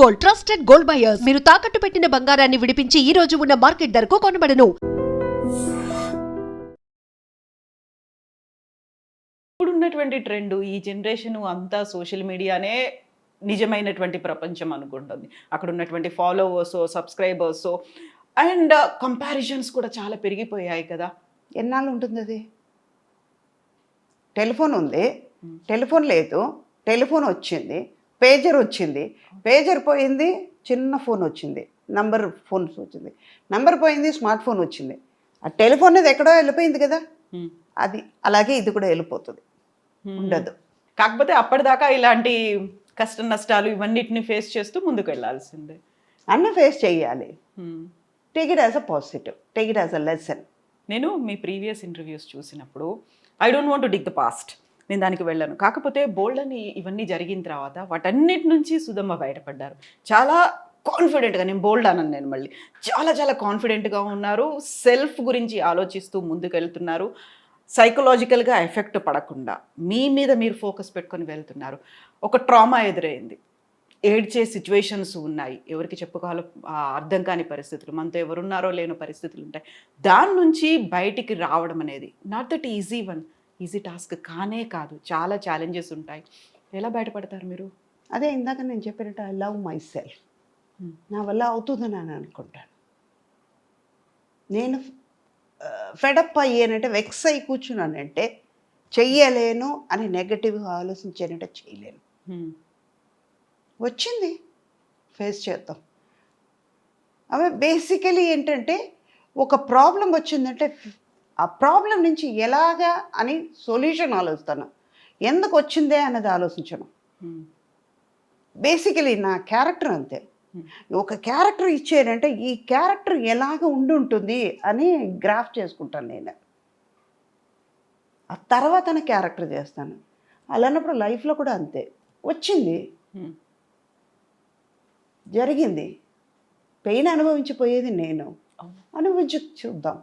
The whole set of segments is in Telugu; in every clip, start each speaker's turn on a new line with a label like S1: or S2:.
S1: Gold, trusted gold buyers. మీరు తాకట్టు పెట్టిన బంగారాన్ని విడిపించి ఈ రోజు ఉన్న మార్కెట్ ధరకు కొనబడను.
S2: ఇప్పుడున్నటువంటి ట్రెండ్ ఈ జనరేషన్ అంతా సోషల్ మీడియానే నిజమైనటువంటి ప్రపంచం అనుకుంటుంది. అక్కడ ఉన్నటువంటి ఫాలోవర్స్, సబ్స్క్రైబర్స్ అండ్ కంపారిజన్స్ కూడా చాలా పెరిగిపోయాయి కదా.
S3: ఎన్నాళ్ళు ఉంటుంది అది? టెలిఫోన్ ఉంది, టెలిఫోన్ లేదు, టెలిఫోన్ వచ్చింది, పేజర్ వచ్చింది, పేజర్ పోయింది, చిన్న ఫోన్ వచ్చింది, నంబర్ ఫోన్స్ వచ్చింది, నంబర్ పోయింది, స్మార్ట్ ఫోన్ వచ్చింది. ఆ టెలిఫోన్ అనేది ఎక్కడో వెళ్ళిపోయింది కదా, అది అలాగే ఇది కూడా వెళ్ళిపోతుంది, ఉండదు.
S2: కాకపోతే అప్పటిదాకా ఇలాంటి కష్ట నష్టాలు ఇవన్నిటిని ఫేస్ చేస్తూ ముందుకు వెళ్ళాల్సిందే.
S3: అన్నీ ఫేస్ చేయాలి. Take it as a positive, take it as a lesson.
S2: నేను మీ ప్రీవియస్ ఇంటర్వ్యూస్ చూసినప్పుడు I don't want to dig the past, నేను దానికి వెళ్ళాను. కాకపోతే బోల్డ్ అని ఇవన్నీ జరిగిన తర్వాత వాటన్నిటి నుంచి సుధమ్మ బయటపడ్డారు. చాలా కాన్ఫిడెంట్గా, నేను బోల్డ్ అన్నాను, నేను మళ్ళీ చాలా చాలా కాన్ఫిడెంట్గా ఉన్నారు. సెల్ఫ్ గురించి ఆలోచిస్తూ ముందుకు వెళ్తున్నారు. సైకలాజికల్గా ఎఫెక్ట్ పడకుండా మీ మీద మీరు ఫోకస్ పెట్టుకొని వెళ్తున్నారు. ఒక ట్రామా ఎదురైంది, ఏడ్చే సిచ్యువేషన్స్ ఉన్నాయి, ఎవరికి చెప్పుకోవాలో అర్థం కాని పరిస్థితులు, మనతో ఎవరున్నారో లేని పరిస్థితులు ఉంటాయి. దాని నుంచి బయటికి రావడం అనేది నాట్ దట్ ఈజీ టాస్క్ కానే కాదు, చాలా ఛాలెంజెస్ ఉంటాయి. ఎలా బయటపడతారు మీరు?
S3: అదే ఇందాక నేను చెప్పినట్టు ఐ లవ్ మై సెల్ఫ్. నా వల్ల అవుతుందని అని అనుకుంటాను. నేను ఫెడప్ అయ్యానంటే, వెక్స్ అయి కూర్చున్నానంటే చెయ్యలేను అని నెగటివ్గా ఆలోచించానంటే చేయలేను. వచ్చింది, ఫేస్ చేద్దాం. అవి బేసికలీ ఏంటంటే, ఒక ప్రాబ్లం వచ్చిందంటే ఆ ప్రాబ్లం నుంచి ఎలాగా అని సొల్యూషన్ ఆలోచిస్తాను, ఎందుకు వచ్చిందే అన్నది ఆలోచించను. బేసికలీ నా క్యారెక్టర్ అంతే. ఒక క్యారెక్టర్ ఇచ్చారంటే ఈ క్యారెక్టర్ ఎలాగ ఉండుంటుంది అని గ్రాఫ్ చేసుకుంటాను నేను. ఆ తర్వాత క్యారెక్టర్ చేస్తాను. అలాన్నప్పుడు లైఫ్లో కూడా అంతే. వచ్చింది, జరిగింది, పెయిన్ అనుభవించిపోయేది నేను, అనుభవించి చూద్దాం.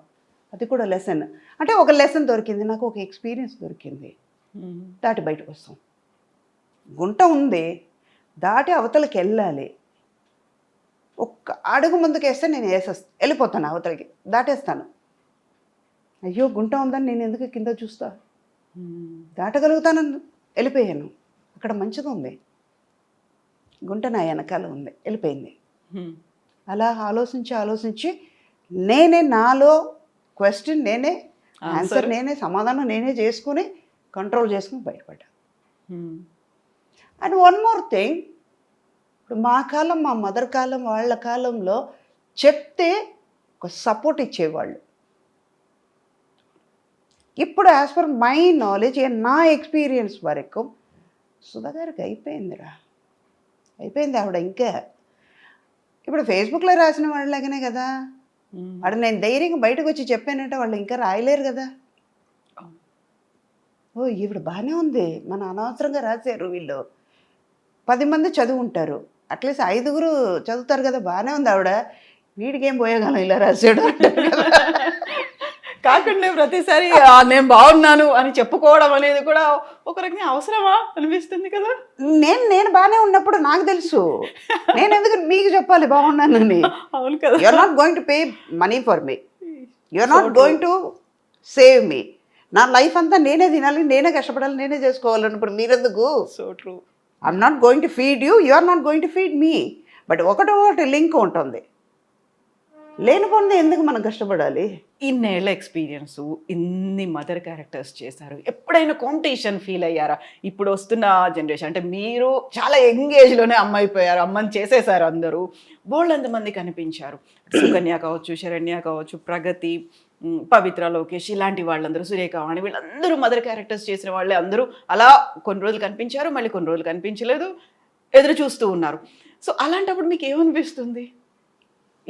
S3: అది కూడా లెసన్. అంటే ఒక లెసన్ దొరికింది నాకు, ఒక ఎక్స్పీరియన్స్ దొరికింది, దాటి బయటకు వస్తాం. గుంట ఉంది, దాటి అవతలకి వెళ్ళాలి. ఒక్క అడుగు ముందుకు వేస్తే నేను వెళ్ళిపోతాను అవతలకి, దాటేస్తాను. అయ్యో గుంట ఉందని నేను ఎందుకు కింద చూస్తా, దాటగలుగుతానని వెళ్ళిపోయాను. అక్కడ మంచిగా ఉంది, గుంట నా వెనకాల ఉంది, వెళ్ళిపోయింది. అలా ఆలోచించి నేనే నాలో క్వశ్చన్ నేనే, ఆన్సర్ నేనే, సమాధానం నేనే చేసుకుని కంట్రోల్ చేసుకుని బయటపడ్డా. అండ్ వన్ మోర్ థింగ్, ఇప్పుడు మా కాలం, మా మదర్ కాలం, వాళ్ళ కాలంలో చెప్తే ఒక సపోర్ట్ ఇచ్చేవాళ్ళు. ఇప్పుడు యాజ్ పర్ మై నాలెడ్జ్, నా ఎక్స్పీరియన్స్ వరకు సుధా గారికి అయిపోయిందిరా, అయిపోయింది. ఆవిడ ఇంకా ఇప్పుడు ఫేస్బుక్లో రాసిన వాళ్ళలాగానే కదా. వాడు నేను ధైర్యంగా బయటకు వచ్చి చెప్పానంటే వాళ్ళు ఇంకా రాయలేరు కదా. ఓ ఈవిడ బాగానే ఉంది, మన అనవసరంగా రాశారు వీళ్ళు, 10 మంది చదువుంటారు, అట్లీస్ట్ 5గురు చదువుతారు కదా, బాగానే ఉంది ఆవిడ, వీడికేం పోయేగాలం ఇలా రాశాడు అంటారు కదా.
S2: కాకుండా ప్రతిసారి నేను బాగున్నాను అని చెప్పుకోవడం అనేది కూడా ఒక రకంగా అవసరమా అనిపిస్తుంది కదా.
S3: నేను బాగానే ఉన్నప్పుడు నాకు తెలుసు, నేను ఎందుకు మీకు చెప్పాలి బాగున్నానని?
S2: అవును కదా.
S3: You are not going to pay money for me, you are not going to save me. నా లైఫ్ అంతా నేనే తినాలి, నేనే కష్టపడాలి, నేనే చేసుకోవాలన్నప్పుడు మీరెందుకు?
S2: So true.
S3: I'm not going to feed you, you are not going to feed me. But ఒకటి లింక్ ఉంటుంది, లేనిపోయింది ఎందుకు మనం కష్టపడాలి?
S2: ఇన్నేళ్ల ఎక్స్పీరియన్స్, ఇన్ని మదర్ క్యారెక్టర్స్ చేశారు, ఎప్పుడైనా కాంపిటీషన్ ఫీల్ అయ్యారా? ఇప్పుడు వస్తున్న జనరేషన్ అంటే మీరు చాలా యంగ్ ఏజ్లోనే అమ్మ అయిపోయారు, అమ్మని చేసేసారు అందరూ, బోల్డ్ ఎంతమంది కనిపించారు. సుకన్య కావచ్చు, శరణ్య కావచ్చు, ప్రగతి, పవిత్ర, లోకేష్, ఇలాంటి వాళ్ళందరూ, సురేఖవాణి, వీళ్ళందరూ మదర్ క్యారెక్టర్స్ చేసిన వాళ్ళే. అందరూ అలా కొన్ని రోజులు కనిపించారు, మళ్ళీ కొన్ని రోజులు కనిపించలేదు, ఎదురు చూస్తూ ఉన్నారు. సో అలాంటప్పుడు మీకు ఏమనిపిస్తుంది?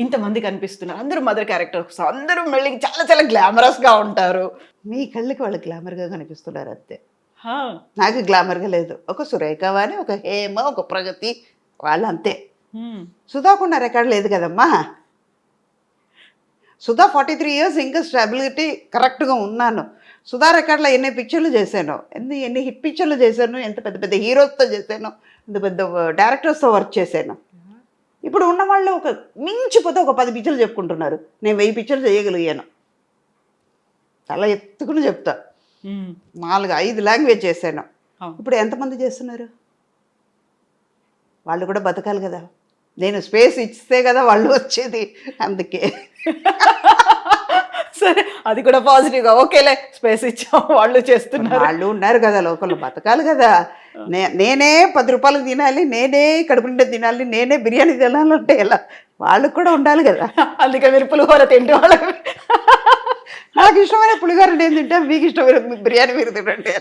S2: ఇంతమంది కనిపిస్తున్నారు, అందరూ మదర్ క్యారెక్టర్స్, అందరూ మళ్ళీ చాలా చాలా గ్లామరస్గా ఉంటారు.
S3: మీ కళ్ళకి వాళ్ళు గ్లామర్గా కనిపిస్తున్నారు అంతే,
S2: హా,
S3: నాకు గ్లామర్గా లేదు. ఒక సురేఖవాణి, ఒక హేమ, ఒక ప్రగతి, వాళ్ళు అంతే. సుధాకున్న రికార్డు లేదు కదమ్మా. సుధా 43 years ఇంకా స్టెబిలిటీ కరెక్ట్గా ఉన్నాను. సుధా రికార్డులో ఎన్ని పిక్చర్లు చేశాను, ఎన్ని హిట్ పిక్చర్లు చేశాను, ఎంత పెద్ద పెద్ద హీరోస్తో చేశాను, ఎంత పెద్ద డైరెక్టర్స్తో వర్క్ చేశాను. ఇప్పుడు ఉన్న వాళ్ళు ఒక మించిపోతే ఒక 10 పిక్చర్లు చెప్పుకుంటున్నారు, నేను 1000 పిక్చర్లు చేయగలిగాను. చాలా ఎత్తుకుని చెప్తా, 4-5 లాంగ్వేజ్ చేశాను. ఇప్పుడు ఎంతమంది చేస్తున్నారు? వాళ్ళు కూడా బతకాలి కదా, నేను స్పేస్ ఇస్తే కదా వాళ్ళు వచ్చేది. అందుకే
S2: సరే, అది కూడా పాజిటివ్గా ఓకేలే, స్పేస్ ఇచ్చాం, వాళ్ళు చేస్తున్నారు.
S3: వాళ్ళు ఉన్నారు కదా లోపల, బతకాలి కదా. నేనే 10 రూపాయలు తినాలి, నేనే కడుపు నిండా తినాలి, నేనే బిర్యానీ తినాలంటే ఎలా? వాళ్ళకు కూడా ఉండాలి కదా.
S2: అందుకే మీరు పులిహోర తింటే వాళ్ళకి
S3: నాకు ఇష్టమైన పులిహోర నేను తింటాను, మీకు ఇష్టమైన బిర్యానీ మీరు తినండి.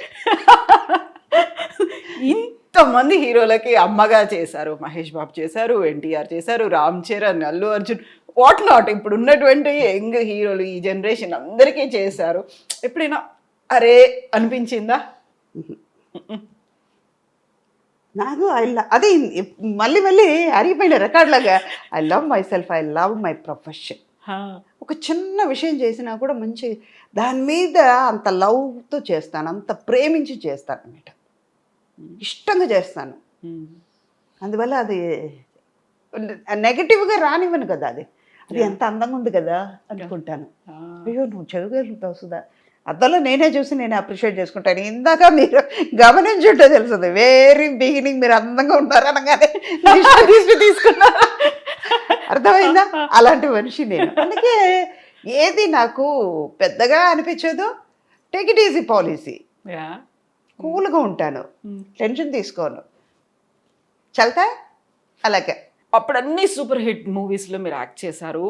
S2: ఇంతమంది హీరోలకి అమ్మగా చేశారు, మహేష్ బాబు చేశారు, ఎన్టీఆర్ చేశారు, రామ్ చరణ్, అల్లు అర్జున్, వాట్ నాట్, ఇప్పుడు ఉన్నటువంటి యంగ్ హీరోలు ఈ జనరేషన్ అందరికీ చేశారు. ఎప్పుడైనా అరే అనిపించిందా?
S3: నాకు అదే మళ్ళీ మళ్ళీ అరిగిపోయిన రికార్డ్ లాగా, I love my self, I love my profession. ఒక చిన్న విషయం చేసినా కూడా మంచి దాని మీద అంత లవ్తో చేస్తాను, అంత ప్రేమించి చేస్తాను అన్నమాట, ఇష్టంగా చేస్తాను. అందువల్ల అది నెగటివ్గా రానివ్వను కదా, అది ఎంత అందంగా ఉంది కదా అనుకుంటాను. అయ్యో నువ్వు చదవగలుగుతావు సుధా, అద్దంలో నేనే చూసి నేను అప్రిషియేట్ చేసుకుంటాను. ఇందాక మీరు గమనించుంటే తెలుస్తుంది, వెరీ బిగినింగ్ మీరు అందంగా ఉన్నారు అనగానే తీసుకున్నారు, అర్థమైందా? అలాంటి మనిషి నేను. అందుకే ఏది నాకు పెద్దగా అనిపించదు, టేక్ ఇట్ ఈజీ పాలసీ, కూల్గా ఉంటాను, టెన్షన్ తీసుకోను, చల్తా అలాగే.
S2: అప్పుడు అన్ని సూపర్ హిట్ మూవీస్లో మీరు యాక్ట్ చేశారు,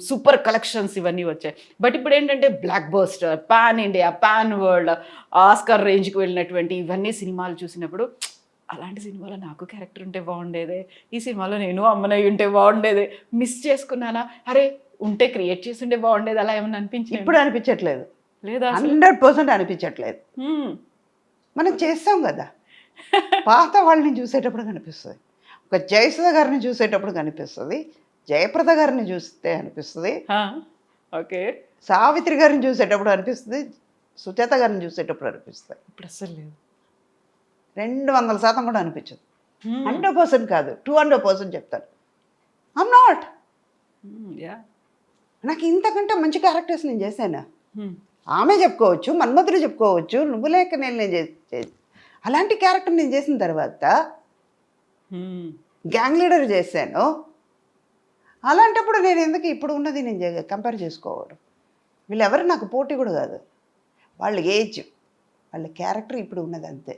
S2: సూపర్ కలెక్షన్స్ ఇవన్నీ వచ్చాయి. బట్ ఇప్పుడు ఏంటంటే block buster, pan India, pan world, Oscar రేంజ్కి వెళ్ళినటువంటి ఇవన్నీ సినిమాలు చూసినప్పుడు అలాంటి సినిమాలో నాకు క్యారెక్టర్ ఉంటే బాగుండేదే, ఈ సినిమాలో నేను అమ్మనయ్య ఉంటే బాగుండేదే, మిస్ చేసుకున్నానా, అరే ఉంటే క్రియేట్ చేసి ఉంటే బాగుండేది, అలా ఏమన్నా అనిపించింది?
S3: ఇప్పుడు అనిపించట్లేదు,
S2: లేదా
S3: 100% అనిపించట్లేదు. మనం చేస్తాం కదా, పాత వాళ్ళని చూసేటప్పుడు కనిపిస్తుంది, ఒక జయసుధ గారిని చూసేటప్పుడు కనిపిస్తుంది, జయప్రద గారిని చూస్తే అనిపిస్తుంది,
S2: ఓకే,
S3: సావిత్రి గారిని చూసేటప్పుడు అనిపిస్తుంది, సుచేత గారిని చూసేటప్పుడు అనిపిస్తుంది.
S2: ఇప్పుడు అసలు లేదు,
S3: 200% కూడా అనిపించదు. 100% కాదు, 200% చెప్తాను. ఐమ్ నాట్, నాకు ఇంతకంటే మంచి క్యారెక్టర్స్ నేను చేశాను. ఆమె చెప్పుకోవచ్చు, మన్మధుడు చెప్పుకోవచ్చు, నువ్వు లేక నేను అలాంటి క్యారెక్టర్ నేను చేసిన తర్వాత గ్యాంగ్ లీడర్ చేశాను. అలాంటప్పుడు నేను ఎందుకు ఇప్పుడు ఉన్నది నేను కంపేర్ చేసుకోవడం? వీళ్ళెవరు నాకు పోటీ కూడా కాదు, వాళ్ళ ఏజ్, వాళ్ళ క్యారెక్టర్ ఇప్పుడు ఉన్నది అంతే.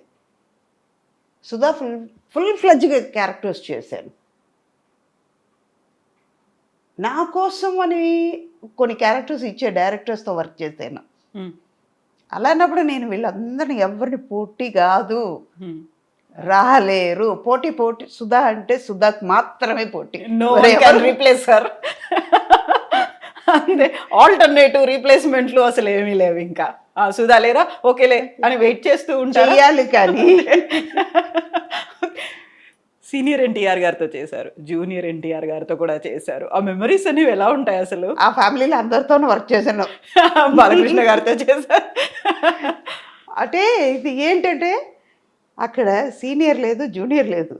S3: సుధా ఫుల్ ఫ్లెడ్జ్గా క్యారెక్టర్స్ చేశాను. నా కోసం అని కొన్ని క్యారెక్టర్స్ ఇచ్చే డైరెక్టర్స్తో వర్క్ చేశాను. అలాంటప్పుడు నేను వీళ్ళందరినీ ఎవరిని పోటీ కాదు, రాలేరు. పోటీ సుధా అంటే సుధాకు మాత్రమే పోటీ,
S2: రీప్లేస్ సార్. అంతే, ఆల్టర్నేటివ్ రీప్లేస్మెంట్లు అసలు ఏమీ లేవు. ఇంకా సుధా లేరా, ఓకేలే అని వెయిట్ చేస్తూ
S3: ఉంటారు. కానీ
S2: సీనియర్ ఎన్టీఆర్ గారితో చేశారు, జూనియర్ ఎన్టీఆర్ గారితో కూడా చేశారు. ఆ మెమరీస్ అనేవి ఎలా ఉంటాయి అసలు?
S3: ఆ ఫ్యామిలీలో అందరితోనూ వర్క్ చేశాను.
S2: బాలకృష్ణ గారితో చేశారు.
S3: అంటే ఇది ఏంటంటే అక్కడ సీనియర్ లేదు, జూనియర్ లేదు,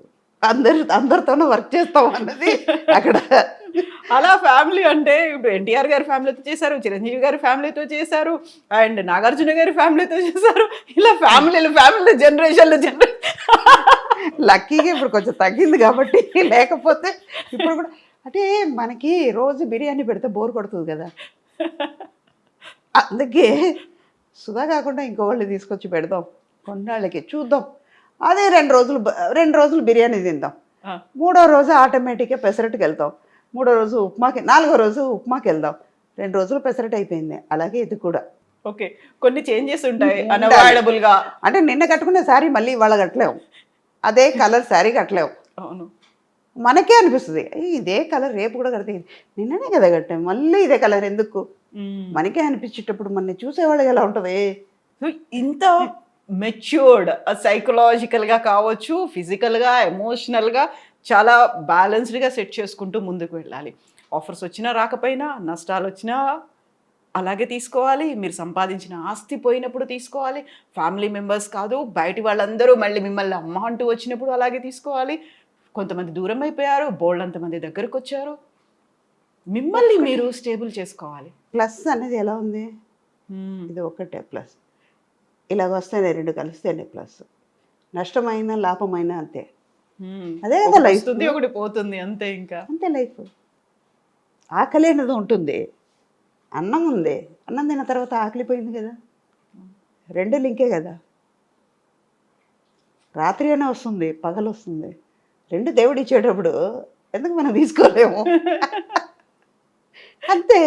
S3: అందరితోనూ వర్క్ చేస్తాం అన్నది అక్కడ.
S2: అలా ఫ్యామిలీ అంటే ఇప్పుడు ఎన్టీఆర్ గారి ఫ్యామిలీతో చేశారు, చిరంజీవి గారి ఫ్యామిలీతో చేశారు, అండ్ నాగార్జున గారి ఫ్యామిలీతో చేశారు. ఇలా ఫ్యామిలీ జనరేషన్లు
S3: లక్కీగా ఇప్పుడు కొంచెం తగ్గింది కాబట్టి, లేకపోతే ఇప్పుడు కూడా అంటే మనకి రోజు బిర్యానీ పెడితే బోర్ కొడుతుంది కదా, అందుకే సుధా కాకుండా ఇంకో వాళ్ళు తీసుకొచ్చి పెడదాం, కొన్నాళ్ళకి చూద్దాం. అదే 2 రోజులు బిర్యానీ తిందాం, 3వ రోజు ఆటోమేటిక్గా పెసరట్టుకి వెళ్తాం, 3వ రోజు ఉప్మాకి, 4వ రోజు ఉప్మాకి వెళ్దాం, 2 రోజులు పెసరట్టు అయిపోయింది. అలాగే ఇది కూడా
S2: ఓకే, కొన్ని చేంజెస్ ఉంటాయి అన్అవాయిడబుల్గా.
S3: అంటే నిన్న కట్టుకునే శారీ మళ్ళీ ఇవాళ కట్టలేము, అదే కలర్ శారీ కట్టలేము.
S2: అవును,
S3: మనకే అనిపిస్తుంది ఇదే కలర్ రేపు కూడా కడితే నిన్ననే కదా కట్టాం, మళ్ళీ ఇదే కలర్ ఎందుకు, మనకే అనిపించేటప్పుడు మన చూసేవాళ్ళకి ఎలా ఉంటుంది?
S2: ఇంత మెచ్యూర్డ్ సైకలాజికల్గా కావచ్చు, ఫిజికల్గా, ఎమోషనల్గా చాలా బ్యాలెన్స్డ్గా సెట్ చేసుకుంటూ ముందుకు వెళ్ళాలి. ఆఫర్స్ వచ్చినా రాకపోయినా, నష్టాలు వచ్చినా అలాగే తీసుకోవాలి, మీరు సంపాదించిన ఆస్తి పోయినప్పుడు తీసుకోవాలి, ఫ్యామిలీ మెంబర్స్ కాదు బయటి వాళ్ళందరూ మళ్ళీ మిమ్మల్ని అమ్మ అంటూ వచ్చినప్పుడు అలాగే తీసుకోవాలి. కొంతమంది దూరం అయిపోయారు, బోల్డ్ మంది దగ్గరకు వచ్చారు. మిమ్మల్ని మీరు స్టేబుల్ చేసుకోవాలి.
S3: ప్లస్ అనేది ఎలా ఉంది, ఇది ఒకటే ప్లస్. ఇలాగ వస్తేనే రెండు కలిస్తేనే ప్లస్. నష్టమైన లాభమైన అంతే. అదే కదా
S2: ఒకటి
S3: లైఫ్.
S2: వస్తుంది, ఒకటి పోతుంది, అంతే. ఇంకా
S3: అంతే లైఫ్. ఆకలి అనేది ఉంటుంది, అన్నం ఉంది, అన్నం తిన్న తర్వాత ఆకలి పోయింది కదా, రెండు లింకే కదా. రాత్రి అయినా వస్తుంది, పగలు వస్తుంది, రెండు దేవుడు ఇచ్చేటప్పుడు ఎందుకు మనం తీసుకోలేము? అంతే.